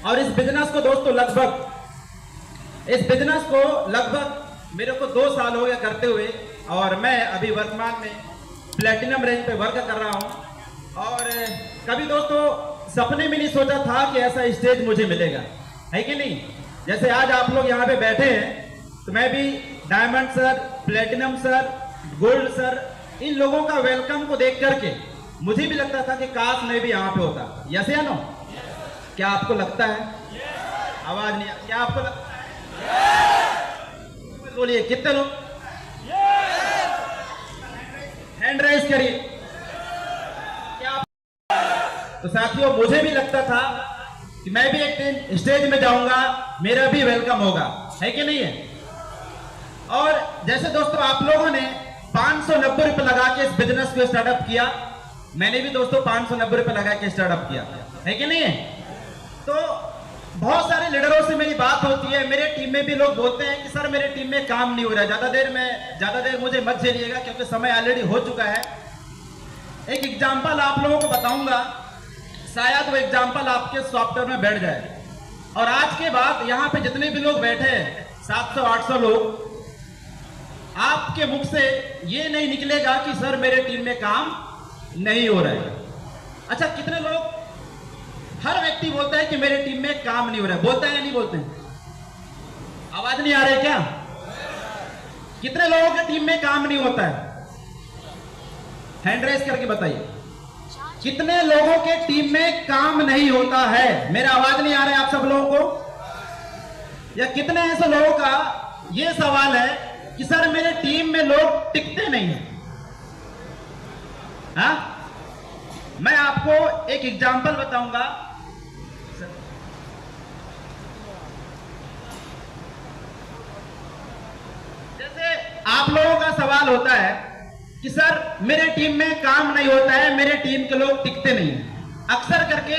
और इस बिजनेस को दोस्तों लगभग मेरे को 2 साल हो गया करते हुए, और मैं अभी वर्तमान में प्लेटिनम रेंज पे वर्क कर रहा हूं। और कभी दोस्तों सपने में नहीं सोचा था कि ऐसा स्टेज मुझे मिलेगा, है कि नहीं। जैसे आज आप लोग यहाँ पे बैठे हैं, तो मैं भी diamond sir, platinum sir, gold sir, इन लोगों का वेलकम को देख करके मुझे भी लगता था कि काश मैं भी यहाँ पे होता। यस या नो? क्या आपको लगता है? आवाज नहीं, क्या आपको लगता है? बोलिए कितने लोग हैंड राइज करिए। क्या? तो साथियों मुझे भी लगता था कि मैं भी एक दिन स्टेज में जाऊंगा, मेरा भी वेलकम होगा, है कि नहीं है। और जैसे दोस्तों आप लोगों ने 590 रुपए लगा के इस बिजनेस को स्टार्टअप किया, मैंने भी दोस्तों 590 रुपए लगा के स्टार्टअप किया, है कि नहीं है। तो बहुत सारे लीडरों से मेरी बात होती है, मेरे टीम में भी लोग बोलते हैं कि सर मेरे टीम में काम नहीं हो रहा है। ज्यादा देर मुझे मत झेलिएगा क्योंकि समय ऑलरेडी हो चुका है। एक एग्जांपल आप लोगों को बताऊंगा, शायद वो एग्जांपल आपके सॉफ्टवेयर में बैठ जाए। और आज के बाद यहाँ पे जितने भी लोग बैठे हैं, 700-800 लोग, आपके मुख से ये नहीं निकलेगा कि सर मेरे टीम में काम नहीं हो रहा है। अच्छा, कितने लोग, हर व्यक्ति बोलता है कि मेरे टीम में काम नहीं हो रहा है, बोलता है या नहीं बोलते हैं? आवाज नहीं आ रही है क्या? कितने लोगों के टीम में काम नहीं होता है? हैंड रेज करके बताइए, कितने लोगों के टीम में काम नहीं होता है? मेरा आवाज नहीं आ रहा है आप सब लोगों को? या कितने ऐसे लोगों का यह सवाल है कि सर मेरे टीम में लोग टिकते नहीं हैं? हाँ, मैं आपको एक एग्जांपल बताऊंगा। जैसे आप लोगों का सवाल होता है कि सर मेरे टीम में काम नहीं होता है, मेरे टीम के लोग टिकते नहीं हैं। अक्सर करके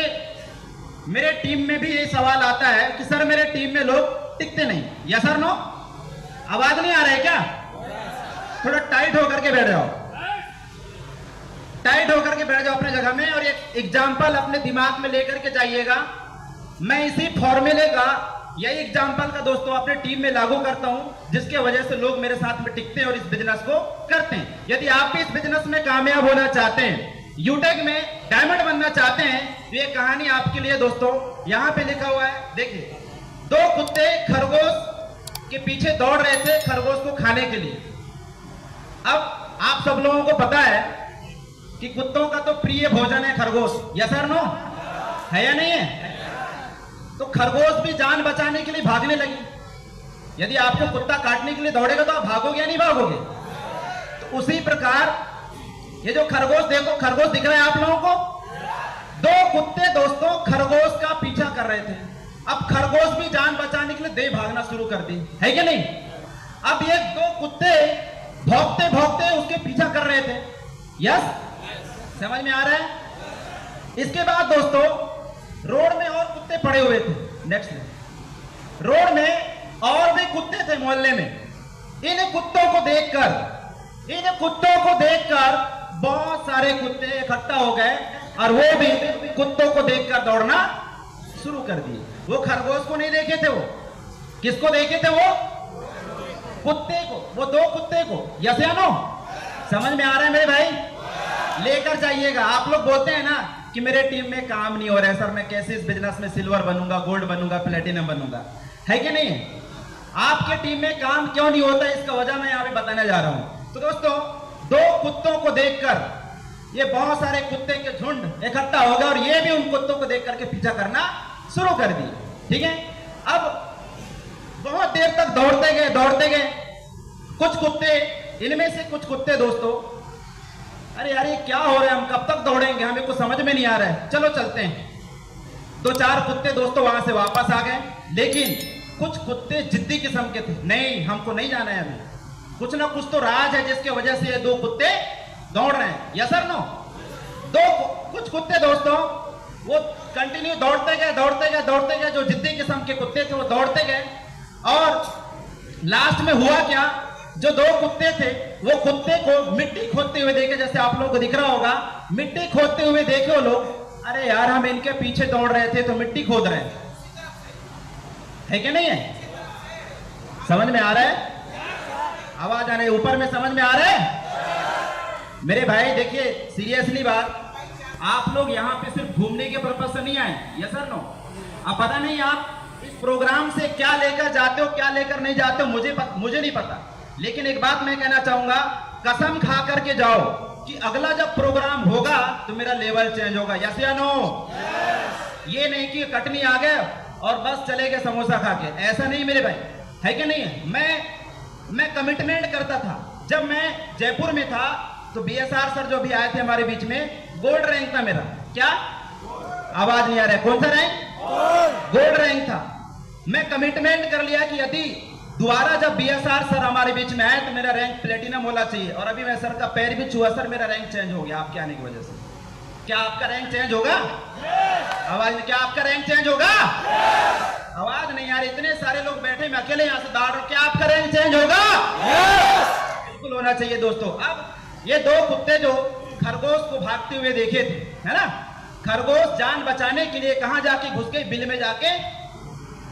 मेरे टीम में भी ये सवाल आता है कि सर मेरे टीम में लोग टिकते नहीं। Yes sir no? आवाज नहीं आ रहा है क्या? थोड़ा टाइट होकर के बैठ जाओ, टाइट होकर के बैठ जाओ अपने जगह में, और एक एग्जांपल अपने दिमाग में लेकर के जाइएगा। मैं इसी फॉर्मूले का, यही एग्जांपल का दोस्तों अपने टीम में लागू करता हूं, जिसके वजह से लोग मेरे साथ में टिकते हैं और इस बिजनेस को करते हैं। यदि आप भी इस बिजनेस में कामयाब होना चाहते हैं, यूटेक में डायमंड बनना चाहते हैं, तो ये कहानी आपके लिए दोस्तों यहां पे लिखा हुआ है। देखिए, 2 कुत्ते खरगोश के पीछे दौड़ रहे थे खरगोश को खाने के लिए। अब आप सब लोगों को पता है कि कुत्तों का तो प्रिय भोजन है खरगोश, यस और नो? है या नहीं है? तो खरगोश भी जान बचाने के लिए भागने लगी। यदि आपको कुत्ता काटने के लिए दौड़ेगा तो आप भागोगे या नहीं भागोगे? तो उसी प्रकार ये जो खरगोश, देखो खरगोश दिख रहा है आप लोगों को, 2 कुत्ते दोस्तों खरगोश का पीछा कर रहे थे। अब खरगोश भी जान बचाने के लिए दे भागना शुरू कर दी, है कि नहीं। अब ये 2 कुत्ते भौंकते भौंकते उसके पीछा कर रहे थे। यस, समझ में आ रहा है? इसके बाद दोस्तों रोड में और कुत्ते पड़े हुए थे। नेक्स्ट, रोड में और भी कुत्ते थे मोहल्ले में। इन कुत्तों को देखकर बहुत सारे कुत्ते इकट्ठा हो गए और वो भी कुत्तों को देखकर दौड़ना शुरू कर दिए। वो खरगोश को नहीं देखे थे, वो किसको देखे थे? वो कुत्ते को, वो 2 कुत्ते को। यस या नो? समझ में आ रहा है मेरे भाई? लेकर जाइएगा। आप लोग बोलते हैं ना कि मेरे टीम में काम नहीं हो रहा है, सर मैं कैसे इस बिजनेस में सिल्वर बनूंगा, गोल्ड बनूंगा, प्लेटिनम बनूंगा, है कि नहीं? आपके टीम में काम क्यों नहीं होता, इसका वजह मैं यहां पे बताने जा रहा हूं। तो दोस्तों 2 कुत्तों को देखकर ये बहुत सारे कुत्ते के झुंड इकट्ठा हो गए और ये भी उन कुत्तों को देख करके पीछा करना शुरू कर दिए। ठीक है, अब बहुत देर तक दौड़ते गए। कुछ कुत्ते, इनमें से कुछ कुत्ते दोस्तों, अरे यार ये क्या हो रहा है, हम कब तक दौड़ेंगे, हमें कुछ समझ में नहीं आ रहा है, चलो चलते हैं। 2-4 कुत्ते दोस्तों वहां से वापस आ गए, लेकिन कुछ कुत्ते जिद्दी किस्म के थे, नहीं हमको नहीं जाना है, अभी कुछ ना कुछ तो राज है जिसके वजह से ये 2 कुत्ते दौड़ रहे हैं। Yes sir no? कुछ कुत्ते दोस्तों वो कंटिन्यू दौड़ते गए, जो जिद्दी किस्म के कुत्ते थे वो दौड़ते गए। और लास्ट में हुआ क्या, जो 2 कुत्ते थे वो कुत्ते को मिट्टी खोदते हुए देखे, जैसे आप लोगों को दिख रहा होगा, मिट्टी खोदते हुए देखे वो लोग। अरे यार हम इनके पीछे दौड़ रहे थे तो मिट्टी खोद रहे हैं, है कि नहीं है? समझ में आ रहा है? आवाज आ रही है ऊपर में? समझ में आ रहा है मेरे भाई? देखिए सीरियसली बात, आप लोग यहाँ पे सिर्फ घूमने के पर्पज से नहीं आए, यस सर नो? अब पता नहीं आप इस प्रोग्राम से क्या लेकर जाते हो, क्या लेकर नहीं जाते हो, मुझे नहीं पता। लेकिन एक बात मैं कहना चाहूंगा, कसम खा करके जाओ कि अगला जब प्रोग्राम होगा तो मेरा लेवल चेंज होगा, यस या नो? ये नहीं कि कटनी आ गए और बस चले गए समोसा खा के, ऐसा नहीं मेरे भाई, है कि नहीं है? मैं कमिटमेंट करता था। जब मैं जयपुर में था तो बीएसआर सर जो भी आए थे हमारे बीच में, गोल्ड रैंक था मेरा। क्या? आवाज नहीं आ रहा है? कौन सा रैंक? गोल्ड रैंक था। मैं कमिटमेंट कर लिया कि यदि दोबारा जब बीएसआर सर हमारे बीच में आए तो मेरा रैंक प्लेटिनम होना चाहिए। और अभी मैं सर का पैर भी छुआ, सर मेरा रैंक चेंज हो गया आपके आने की वजह से। क्या आपका रैंक चेंज होगा? आवाज में, क्या आपका रैंक चेंज होगा? आवाज नहीं आ रही, इतने सारे लोग बैठे, मैं अकेले यहां से दाड़ रहा हूं। क्या आपका रैंक चेंज होगा? बिल्कुल होना चाहिए दोस्तों। अब ये दो कुत्ते जो खरगोश को भागते हुए देखे थे, है ना, खरगोश जान बचाने के लिए कहां जाके घुस गई? बिल में जाके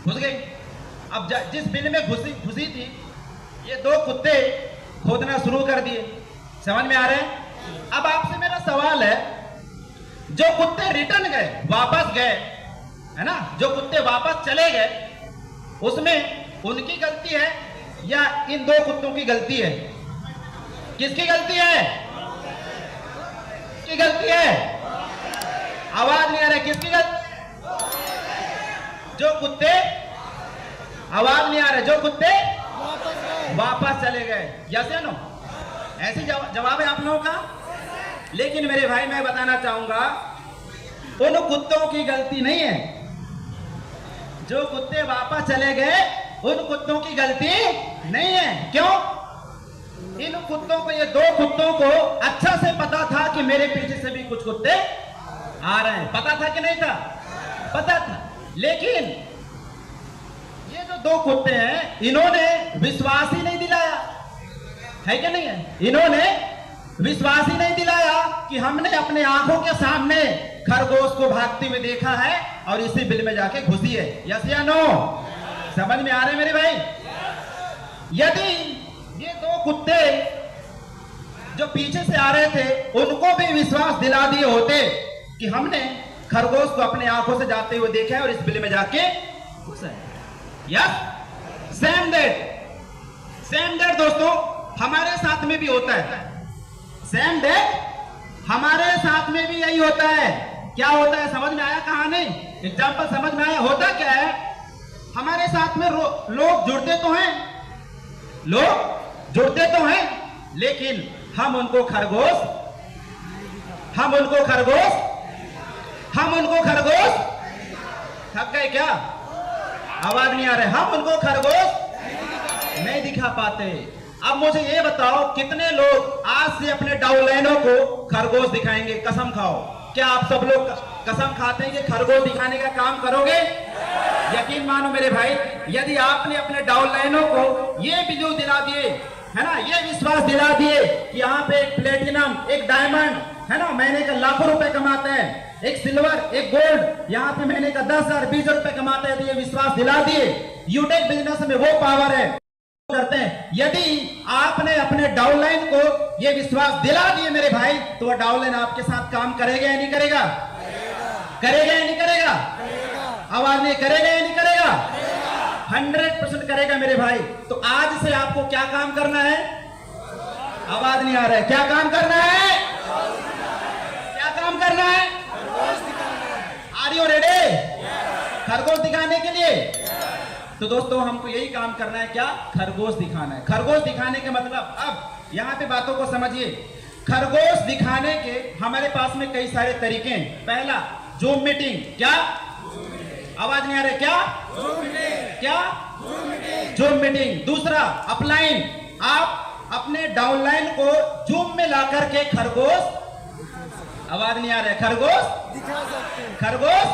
घुस गई। अब जिस बिल में घुसी थी, ये दो कुत्ते खोदना शुरू कर दिए। समझ में आ रहे हैं? अब आपसे मेरा सवाल है, जो कुत्ते रिटर्न गए, वापस गए, है ना, जो कुत्ते वापस चले गए, उसमें उनकी गलती है या इन दो कुत्तों की गलती है? किसकी गलती है? किसकी गलती है? आवाज नहीं आ रहा है, किसकी गलती? जो कुत्ते, आवाज नहीं आ रहा है, जो कुत्ते वापस चले गए, यस या नो? ऐसी जवाब है आप लोगों का। लेकिन मेरे भाई मैं बताना चाहूंगा, उन कुत्तों की गलती नहीं है। जो कुत्ते वापस चले गए उन कुत्तों की गलती नहीं है। क्यों? इन कुत्तों को, ये दो कुत्तों को अच्छा से पता था कि मेरे पीछे से भी कुछ कुत्ते आ रहे हैं। पता था कि नहीं था? पता था। लेकिन ये जो दो कुत्ते हैं, इन्होंने विश्वास ही नहीं दिलाया, है कि नहीं है? इन्होंने विश्वास ही नहीं दिलाया कि हमने अपने आंखों के सामने खरगोश को भागते हुए देखा है और इसी बिल में जाके घुसी है, यस या नो? समझ में आ रहे मेरे भाई? यदि ये दो कुत्ते जो पीछे से आ रहे थे उनको भी विश्वास दिला दिए होते कि हमने खरगोश को अपने आंखों से जाते हुए देखा है और इस बिल में जाके घुसा है, यस? सेम दैट दोस्तों हमारे साथ में भी होता है। सेम डेट हमारे साथ में भी यही होता है। क्या होता है? समझ में आया कहानी? एग्जाम्पल समझ में आया? होता क्या है, हमारे साथ में लोग जुड़ते तो हैं, लेकिन हम उनको खरगोश थक गए क्या? आवाज नहीं आ रही, हम उनको खरगोश नहीं दिखा पाते। अब मुझे ये बताओ, कितने लोग आज से अपने डाउनलाइनों को खरगोश दिखाएंगे? कसम खाओ। क्या आप सब लोग कसम खाते हैं कि खरगोश दिखाने का काम करोगे? यकीन मानो मेरे भाई, यदि आपने अपने डाउनलाइनों को ये बिलीव दिला दिए, है ना, ये विश्वास दिला दिए कि यहाँ पे एक प्लेटिनम, एक डायमंड, है ना, महीने का लाखों रुपए कमाते हैं, एक सिल्वर, एक गोल्ड, यहाँ पे महीने का 10,000 20 रुपए कमाते हैं, तो ये विश्वास दिला दिए। यूटेक बिजनेस में वो पावर है करते हैं। यदि आपने अपने डाउनलाइन को यह विश्वास दिला दिए मेरे भाई, तो वह डाउनलाइन आपके साथ काम करेगा या नहीं करेगा? करेगा या नहीं करेगा? आवाज नहीं, करेगा या नहीं करेगा? 100% करेगा मेरे भाई। तो आज से आपको क्या काम करना है? आवाज नहीं आ रहा है, क्या काम करना है? क्या काम करना है? Are you ready? खरगोश दिखाने के लिए। तो दोस्तों हमको यही काम करना है। क्या? खरगोश दिखाना है। खरगोश दिखाने के मतलब, अब यहाँ पे बातों को समझिए। खरगोश दिखाने के हमारे पास में कई सारे तरीके हैं। पहला, जूम मीटिंग। क्या? आवाज नहीं आ रही, क्या? क्या? Zoom meeting. दूसरा, अपलाइन। आप अपने डाउनलाइन को जूम में ला करके खरगोश, आवाज नहीं आ रहा है, खरगोश दिखा सकते हैं। खरगोश।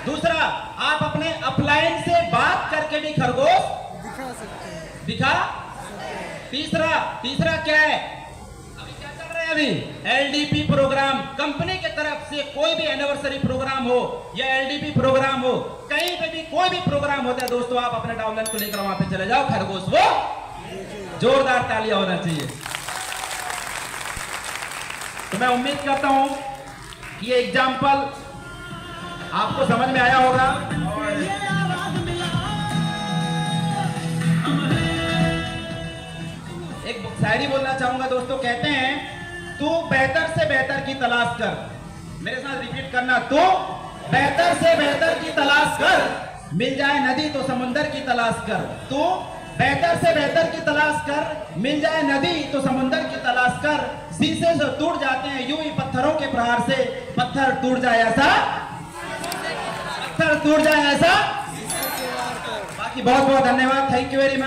दूसरा, आप अपने अपलाइन से बात करके भी खरगोश दिखा सकते हैं। दिखा। तीसरा क्या है? अभी क्या चल रहा है? अभी एलडीपी प्रोग्राम, कंपनी की तरफ से कोई भी एनिवर्सरी प्रोग्राम हो या एलडीपी प्रोग्राम हो, कहीं कहीं पे भी कोई भी प्रोग्राम होता है दोस्तों, आप अपने डाउनलाइन को लेकर वहां पे चले जाओ, खरगोश वो जोरदार तालियां होना चाहिए। तो मैं उम्मीद करता हूं कि ये एग्जाम्पल आपको समझ में आया होगा। एक शायरी बोलना चाहूंगा दोस्तों, कहते हैं तू बेहतर से बेहतर की तलाश कर, मेरे साथ रिपीट करना, तू बेहतर से बेहतर की तलाश कर, मिल जाए नदी तो समुंदर की तलाश कर, तू बेहतर से बेहतर की तलाश कर, मिल जाए नदी तो समुंदर की तलाश कर, शीशे से टूट जाते हैं यूं ही पत्थरों के प्रहार से, पत्थर टूट जाए ऐसा, पत्थर टूट जाए ऐसा। बाकी बहुत बहुत धन्यवाद, थैंक यू वेरी मच।